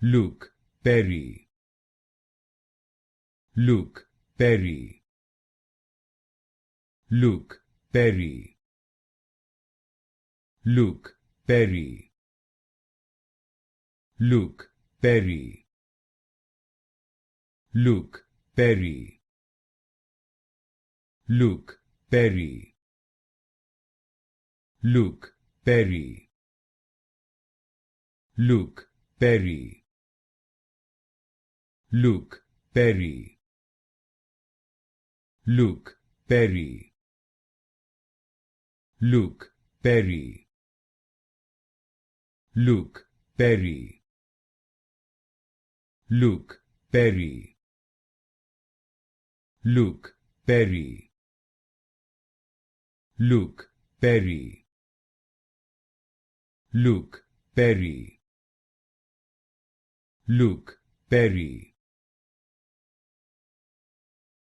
Luke Perry, Luke Perry, Luke Perry, Luke Perry, Luke Perry, Luke Perry, Luke Perry, Luke Perry, Luke Perry, Luke Perry, Luke Perry, Luke Perry, Luke Perry, Luke Perry, Luke Perry, Luke Perry, Luke Perry, Luke Perry,